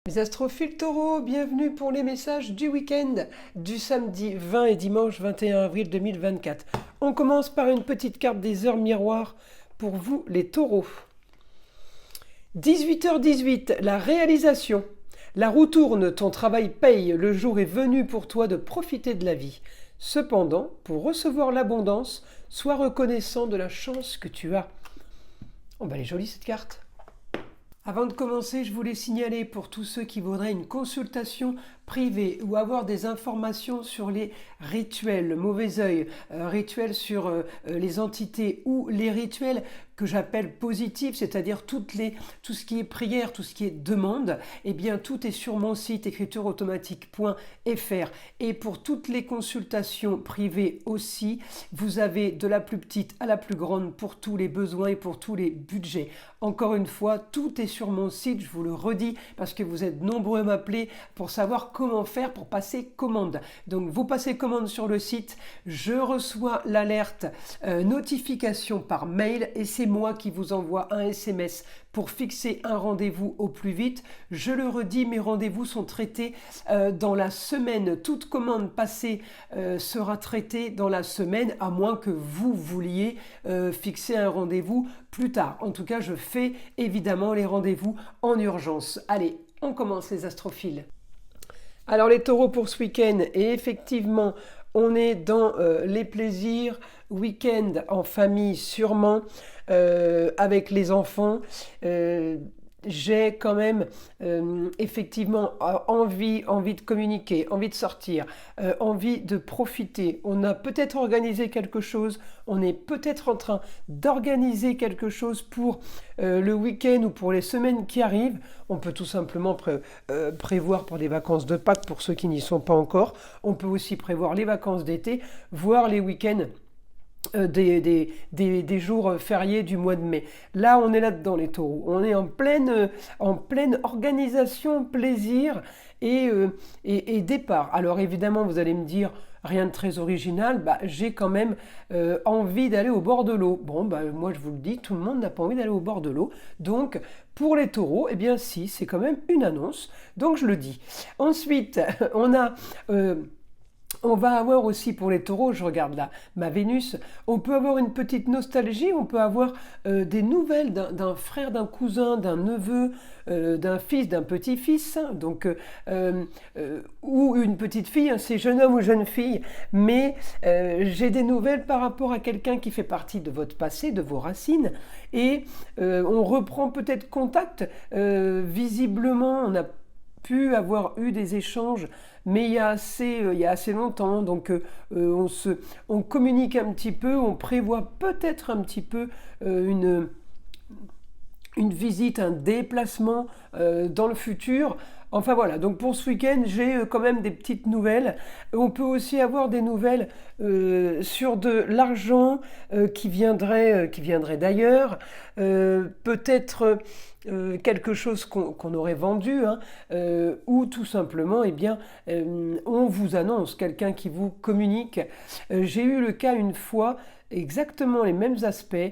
Les astrophiles taureaux, bienvenue pour les messages du week-end du samedi 20 et dimanche 21 avril 2024. On commence par une petite carte des heures miroirs pour vous les taureaux. 18h18, la réalisation. La roue tourne, ton travail paye, le jour est venu pour toi de profiter de la vie. Cependant, pour recevoir l'abondance, sois reconnaissant de la chance que tu as. Oh bah elle est jolie cette carte. Avant de commencer, je voulais signaler pour tous ceux qui voudraient une consultation privée ou avoir des informations sur les rituels, le mauvais œil, rituels sur les entités ou les rituels que j'appelle positifs, c'est-à-dire tout ce qui est prière, tout ce qui est demande, eh bien tout est sur mon site écritureautomatique.fr. Et pour toutes les consultations privées aussi, vous avez de la plus petite à la plus grande pour tous les besoins et pour tous les budgets. Encore une fois, tout est sur mon site, je vous le redis, parce que vous êtes nombreux à m'appeler pour savoir comment faire pour passer commande. Donc vous passez commande sur le site, je reçois l'alerte notification par mail et c'est moi qui vous envoie un SMS pour fixer un rendez-vous au plus vite. Je le redis, mes rendez-vous sont traités dans la semaine. Toute commande passée sera traitée dans la semaine, à moins que vous vouliez fixer un rendez-vous plus tard. En tout cas, je fais évidemment les rendez-vous en urgence. Allez, on commence les astrophiles. Alors les taureaux pour ce week-end, et effectivement, on est dans les plaisirs, week-end en famille sûrement, avec les enfants. J'ai quand même effectivement envie de communiquer, envie de sortir, envie de profiter. On a peut-être organisé quelque chose, on est peut-être en train d'organiser quelque chose pour le week-end ou pour les semaines qui arrivent. On peut tout simplement prévoir pour les vacances de Pâques pour ceux qui n'y sont pas encore. On peut aussi prévoir les vacances d'été, voire les week-ends des jours fériés du mois de mai. Là, on est là-dedans, les taureaux. On est en pleine organisation, plaisir et départ. Alors évidemment, vous allez me dire, rien de très original, j'ai quand même envie d'aller au bord de l'eau. Bon, moi je vous le dis, tout le monde n'a pas envie d'aller au bord de l'eau. Donc, pour les taureaux, eh bien si, c'est quand même une annonce. Donc je le dis. Ensuite, on va avoir aussi pour les taureaux, je regarde là ma Vénus, on peut avoir une petite nostalgie, on peut avoir des nouvelles d'un frère, d'un cousin, d'un neveu, d'un fils, d'un petit-fils, donc, ou une petite fille, c'est jeune homme ou jeune fille, mais j'ai des nouvelles par rapport à quelqu'un qui fait partie de votre passé, de vos racines, et on reprend peut-être contact, visiblement on a pu avoir eu des échanges, mais il y a assez longtemps, donc on communique un petit peu, on prévoit peut-être un petit peu une visite, un déplacement dans le futur. Enfin voilà, donc pour ce week-end, j'ai quand même des petites nouvelles. On peut aussi avoir des nouvelles sur de l'argent qui viendrait d'ailleurs. Peut-être quelque chose qu'on aurait vendu, ou tout simplement, on vous annonce, quelqu'un qui vous communique. J'ai eu le cas une fois, exactement les mêmes aspects.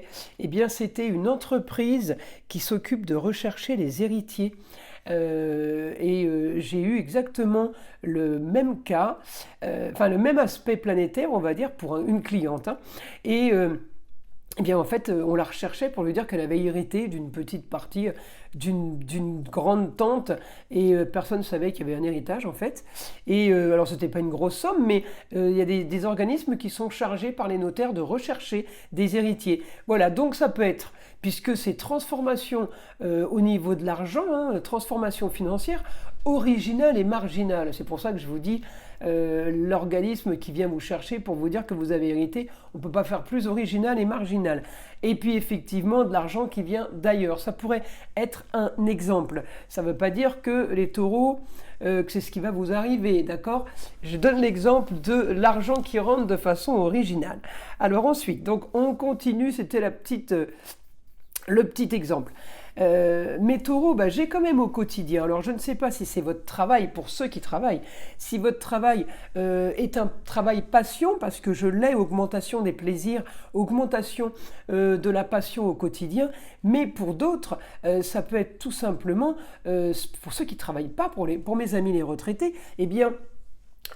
C'était une entreprise qui s'occupe de rechercher les héritiers. J'ai eu exactement le même cas, le même aspect planétaire, on va dire, pour une cliente. En fait, on la recherchait pour lui dire qu'elle avait hérité d'une petite partie d'une grande tante et personne ne savait qu'il y avait un héritage en fait. Alors c'était pas une grosse somme, mais il y a des organismes qui sont chargés par les notaires de rechercher des héritiers. Voilà, donc ça peut être, puisque c'est transformation au niveau de l'argent, transformation financière, originale et marginale. C'est pour ça que je vous dis, l'organisme qui vient vous chercher pour vous dire que vous avez hérité, on ne peut pas faire plus original et marginal. Et puis effectivement, de l'argent qui vient d'ailleurs. Ça pourrait être un exemple. Ça ne veut pas dire que les taureaux, que c'est ce qui va vous arriver, d'accord ? Je donne l'exemple de l'argent qui rentre de façon originale. Alors ensuite, donc on continue, c'était la petite Le petit exemple. Mes taureaux, bah, j'ai quand même au quotidien. Alors je ne sais pas si c'est votre travail pour ceux qui travaillent. Si votre travail est un travail passion, parce que je l'ai, augmentation des plaisirs, augmentation de la passion au quotidien. Mais pour d'autres, ça peut être tout simplement, pour ceux qui ne travaillent pas, pour mes amis les retraités, eh bien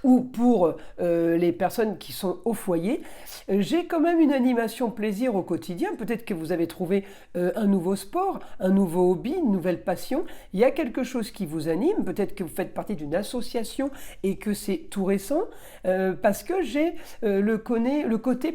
ou pour les personnes qui sont au foyer, j'ai quand même une animation plaisir au quotidien. Peut-être que vous avez trouvé un nouveau sport, un nouveau hobby, une nouvelle passion. Il y a quelque chose qui vous anime. Peut-être que vous faites partie d'une association et que c'est tout récent. Parce que j'ai le côté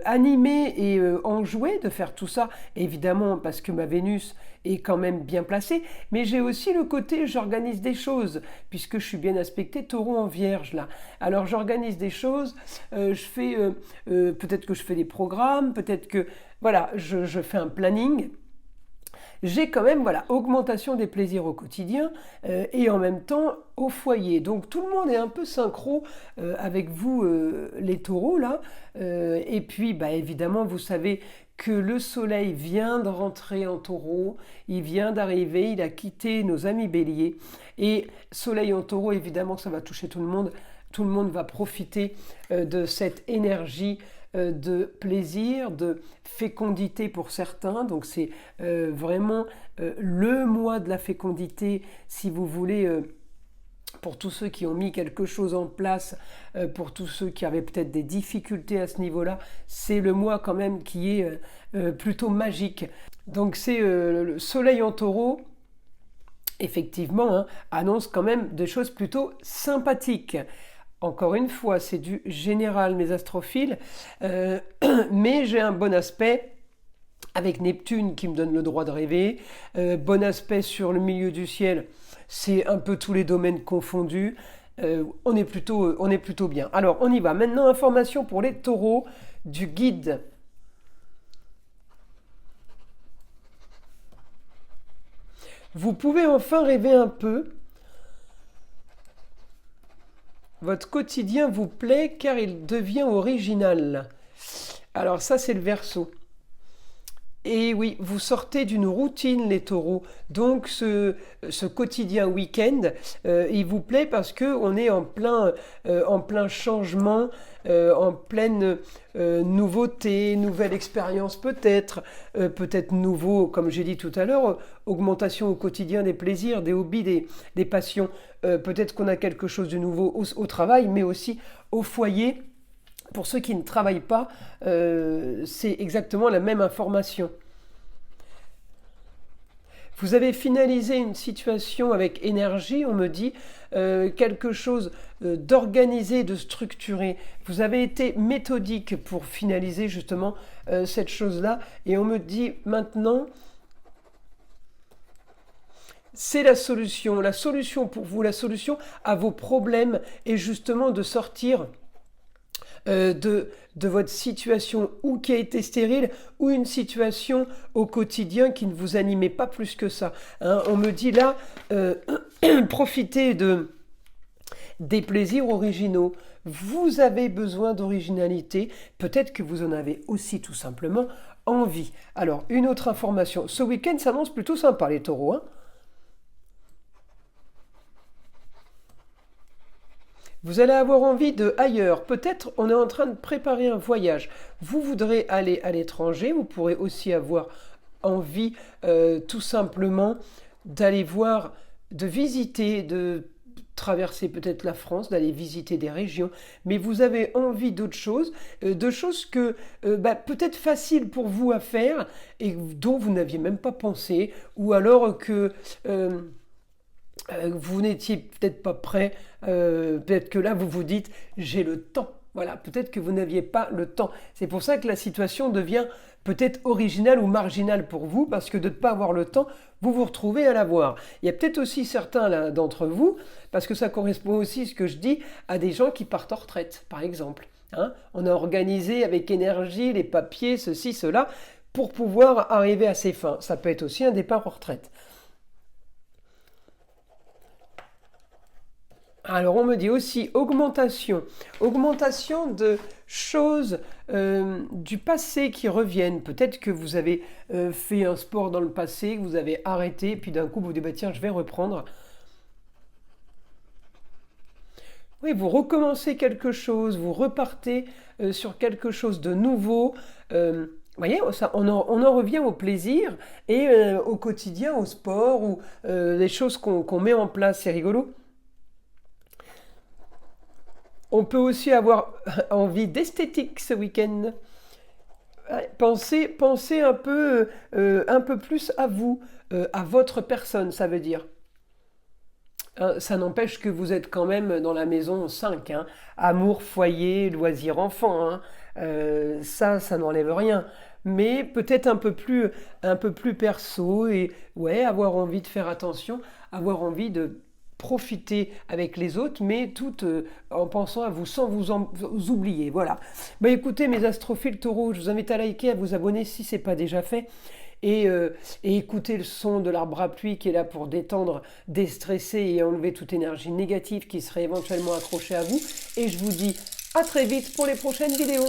animé et enjoué de faire tout ça. Évidemment, parce que ma Vénus est quand même bien placée. Mais j'ai aussi le côté j'organise des choses, puisque je suis bien aspecté taureau en vierge là. Alors j'organise des choses, peut-être que je fais des programmes, peut-être que voilà, je fais un planning. J'ai quand même voilà, augmentation des plaisirs au quotidien et en même temps au foyer. Donc tout le monde est un peu synchro avec vous les taureaux là. Et puis bah, évidemment vous savez que le soleil vient de rentrer en taureau, il vient d'arriver, il a quitté nos amis béliers. Et soleil en taureau, évidemment ça va toucher tout le monde. Tout le monde va profiter de cette énergie de plaisir, de fécondité pour certains. Donc c'est vraiment le mois de la fécondité, si vous voulez, pour tous ceux qui ont mis quelque chose en place, pour tous ceux qui avaient peut-être des difficultés à ce niveau-là, c'est le mois quand même qui est plutôt magique. Donc c'est le soleil en taureau, effectivement, hein, annonce quand même des choses plutôt sympathiques. Encore une fois, c'est du général, mes astrophiles, mais j'ai un bon aspect avec Neptune qui me donne le droit de rêver, bon aspect sur le milieu du ciel, c'est un peu tous les domaines confondus, on est plutôt bien. Alors, on y va. Maintenant, information pour les taureaux du guide. Vous pouvez enfin rêver un peu. Votre quotidien vous plaît car il devient original. Alors ça, c'est le Verseau. Et oui, vous sortez d'une routine, les taureaux. Donc ce quotidien week-end, il vous plaît parce qu'on est en plein changement, en pleine nouveauté, nouvelle expérience peut-être, peut-être nouveau, comme j'ai dit tout à l'heure, augmentation au quotidien des plaisirs, des hobbies, des passions. Peut-être qu'on a quelque chose de nouveau au travail, mais aussi au foyer. Pour ceux qui ne travaillent pas, c'est exactement la même information. Vous avez finalisé une situation avec énergie, on me dit, quelque chose d'organisé, de structuré. Vous avez été méthodique pour finaliser justement cette chose-là. Et on me dit maintenant, c'est la solution. La solution pour vous, la solution à vos problèmes est justement de sortir de votre situation ou qui a été stérile ou une situation au quotidien qui ne vous animait pas plus que ça. Hein, on me dit là, profitez des plaisirs originaux. Vous avez besoin d'originalité. Peut-être que vous en avez aussi tout simplement envie. Alors, une autre information. Ce week-end s'annonce plutôt sympa, les taureaux. Hein. Vous allez avoir envie de ailleurs. Peut-être on est en train de préparer un voyage. Vous voudrez aller à l'étranger. Vous pourrez aussi avoir envie tout simplement d'aller voir, de visiter, de traverser peut-être la France, d'aller visiter des régions. Mais vous avez envie d'autres choses, de choses que peut-être faciles pour vous à faire et dont vous n'aviez même pas pensé. Ou alors que... vous n'étiez peut-être pas prêt, peut-être que là vous vous dites j'ai le temps. Voilà, peut-être que vous n'aviez pas le temps. C'est pour ça que la situation devient peut-être originale ou marginale pour vous, parce que de ne pas avoir le temps, vous vous retrouvez à l'avoir. Il y a peut-être aussi certains là d'entre vous, parce que ça correspond aussi, ce que je dis, à des gens qui partent en retraite, par exemple. Hein, on a organisé avec énergie les papiers, ceci, cela, pour pouvoir arriver à ses fins. Ça peut être aussi un départ en retraite. Alors on me dit aussi augmentation de choses du passé qui reviennent. Peut-être que vous avez fait un sport dans le passé, que vous avez arrêté, puis d'un coup vous vous dites bah, tiens, je vais reprendre. Oui, vous recommencez quelque chose, vous repartez sur quelque chose de nouveau. Vous voyez, on en revient au plaisir et au quotidien, au sport ou les choses qu'on met en place, c'est rigolo. On peut aussi avoir envie d'esthétique ce week-end. Ouais, pensez un peu plus à vous, à votre personne, ça veut dire. Ça n'empêche que vous êtes quand même dans la maison 5, hein. Amour, foyer, loisirs, enfants, hein. Ça n'enlève rien. Mais peut-être un peu plus perso et ouais, avoir envie de faire attention, avoir envie de profiter avec les autres, mais tout en pensant à vous sans vous oublier. Voilà. Bah écoutez, mes astrophiles taureaux, je vous invite à liker, à vous abonner si ce n'est pas déjà fait et écouter le son de l'arbre à pluie qui est là pour détendre, déstresser et enlever toute énergie négative qui serait éventuellement accrochée à vous. Et je vous dis à très vite pour les prochaines vidéos.